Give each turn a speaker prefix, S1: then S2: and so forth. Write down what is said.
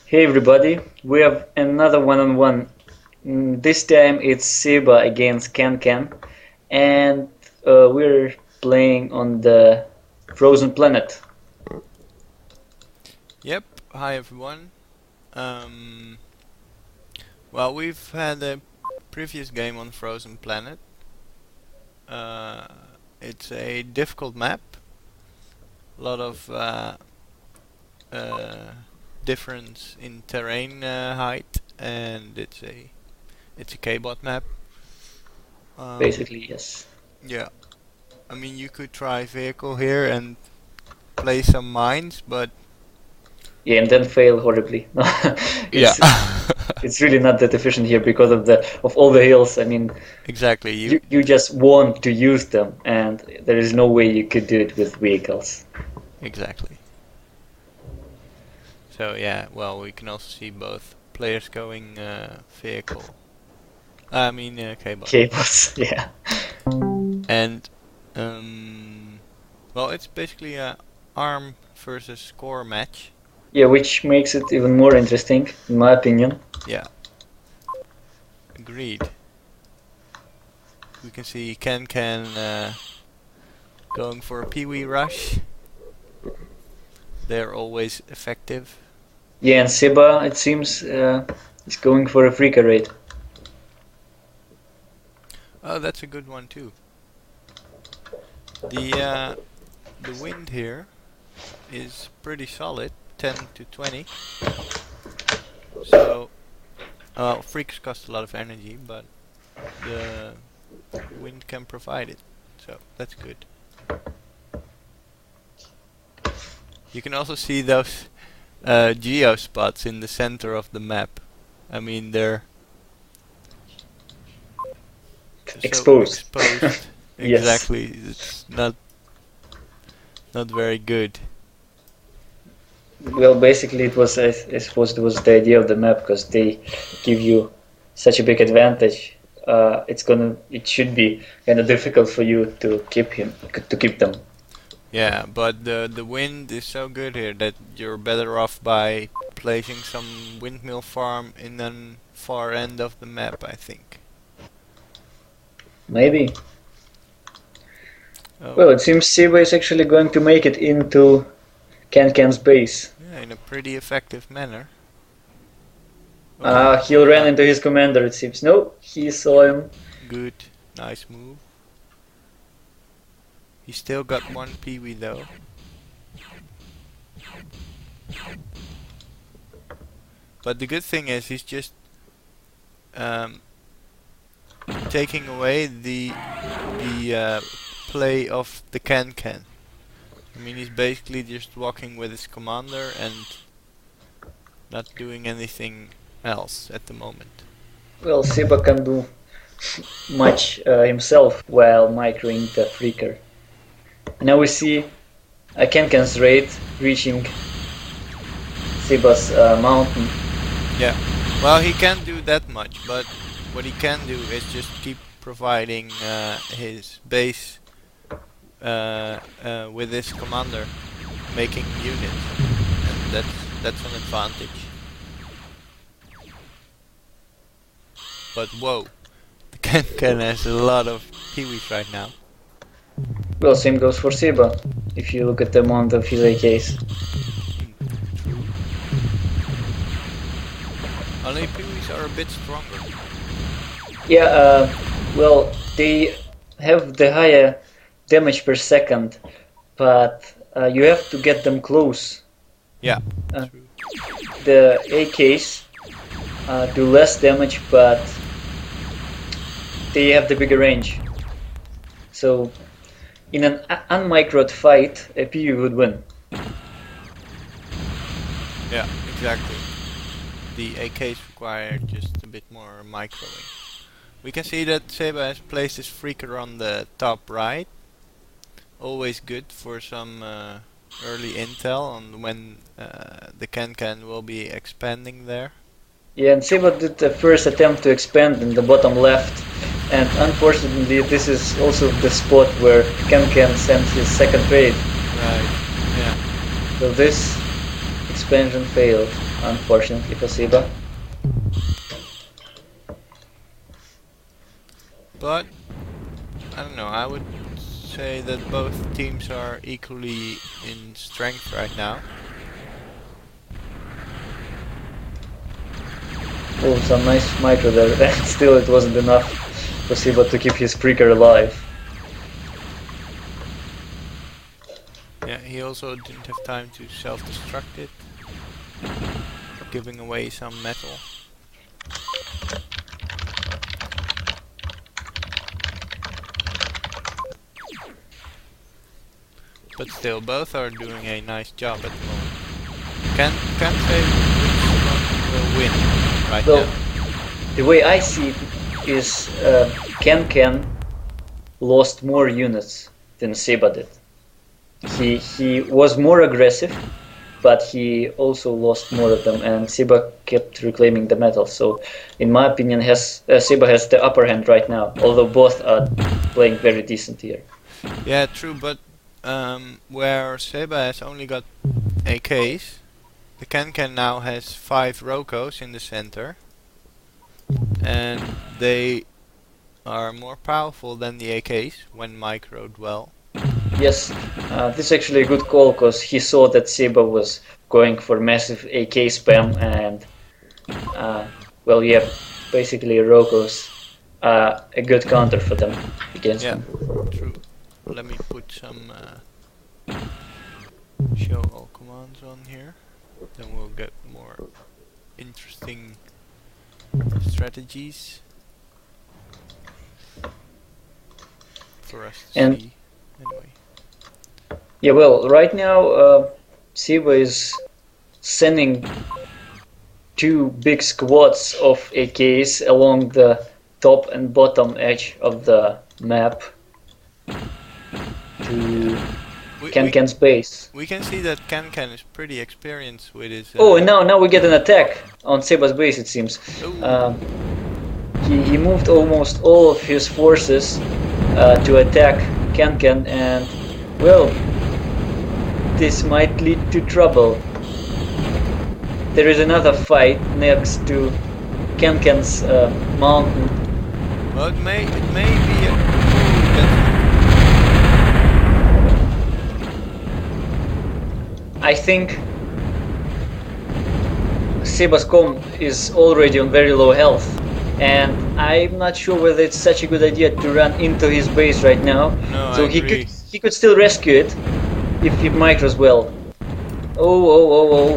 S1: Hey everybody, we have another one-on-one. This time it's Seba against CanCan, and we're playing on the frozen planet.
S2: Yep, hi everyone. Um, well, we've had a previous game on Frozen Planet. Uh, it's a difficult map, a lot of uh, difference in terrain height, and it's a K-bot map.
S1: Basically, yes.
S2: Yeah, I mean you could try vehicle here and play some mines, but
S1: Yeah, and then fail horribly.
S2: yeah,
S1: it's it's really not that efficient here because of all the hills. I mean,
S2: exactly.
S1: you just want to use them, and there is no way you could do it with vehicles.
S2: Exactly. So yeah, well, we can also see both players going vehicle. I mean K-bot.
S1: Cables, yeah.
S2: And well, it's basically a arm versus score match.
S1: Yeah, which makes it even more interesting, in my opinion.
S2: Yeah, agreed. We can see CanCan going for a Pee-wee rush. They're always effective.
S1: Yeah, and Seba, it seems, is going for a freaker raid.
S2: Oh, that's a good one too. The wind here is pretty solid, 10 to 20. So, freaks cost a lot of energy, but the wind can provide it. So that's good. You can also see those geo spots in the center of the map. I mean, they're
S1: Exposed.
S2: so exposed.
S1: Yes.
S2: Exactly. It's not very good.
S1: Well, basically, it was, I suppose, it was the idea of the map because they give you such a big advantage. It should be kind of difficult for you to keep them.
S2: Yeah, but the wind is so good here that you're better off by placing some windmill farm in the far end of the map, I think.
S1: Maybe.
S2: Oh.
S1: Well, it seems Seba is actually going to make it into CanCan's base.
S2: Yeah, in a pretty effective manner.
S1: He ran into his commander, it seems. No, he saw him.
S2: Good, nice move. He still got one Pee-wee though. But the good thing is he's just taking away the play of the TheCanCan. I mean, he's basically just walking with his commander and not doing anything else at the moment.
S1: Well, Seba can do much himself while microing the freaker. Now we see a CanCan's raid reaching Seba's mountain.
S2: Yeah, well, he can't do that much, but what he can do is just keep providing his base with his commander, making units, and that's an advantage. But whoa, the CanCan has a lot of Pee-wees right now.
S1: Well, same goes for Seba, if you look at the amount of his AKs.
S2: Only Pee-wees are a bit stronger.
S1: Yeah, well, they have the higher damage per second, but you have to get them close.
S2: Yeah,
S1: true. The AKs do less damage, but they have the bigger range. So, in an unmicroed fight, a PU would win.
S2: Yeah, exactly. The AKs require just a bit more microing. We can see that Seba has placed his freaker on the top right. Always good for some early intel on when the CanCan will be expanding there.
S1: Yeah, and Seba did the first attempt to expand in the bottom left, and unfortunately this is also the spot where CanCan sends his second raid.
S2: Right, yeah.
S1: So this expansion failed, unfortunately for Seba.
S2: But I don't know, I would say that both teams are equally in strength right now.
S1: Oh, some nice micro there, and still it wasn't enough for Seba to keep his Freaker alive.
S2: Yeah, he also didn't have time to self-destruct it, giving away some metal. But still, both are doing a nice job at the moment. Can't say which one will win right
S1: Well,
S2: now.
S1: the way I see it is CanCan lost more units than Seba did. He was more aggressive, but he also lost more of them, and Seba kept reclaiming the metal. So, in my opinion, Seba has the upper hand right now, although both are playing very decent here.
S2: Yeah, true, but where Seba has only got AKs, the TheCanCan now has 5 Rokos in the center, and they are more powerful than the AKs when microed well.
S1: Yes, this is actually a good call, because he saw that Seba was going for massive AK spam, and well, yeah, basically Rokos are a good counter for them against them.
S2: True. Let me put some show all commands on here, then we'll get more interesting strategies for us to see. Anyway.
S1: Yeah, well, right now Seba is sending 2 big squads of AKs along the top and bottom edge of the map to CanCan's base.
S2: We can see that TheCanCan is pretty experienced with his...
S1: Oh, and now we get an attack on Seba's base, it seems. He moved almost all of his forces to attack TheCanCan, and, well, this might lead to trouble. There is another fight next to TheCanCan's mountain.
S2: Well, it may be a...
S1: I think Seba's com is already on very low health, and I'm not sure whether it's such a good idea to run into his base right now.
S2: No,
S1: so
S2: I agree.
S1: he could still rescue it if he micros well. Oh.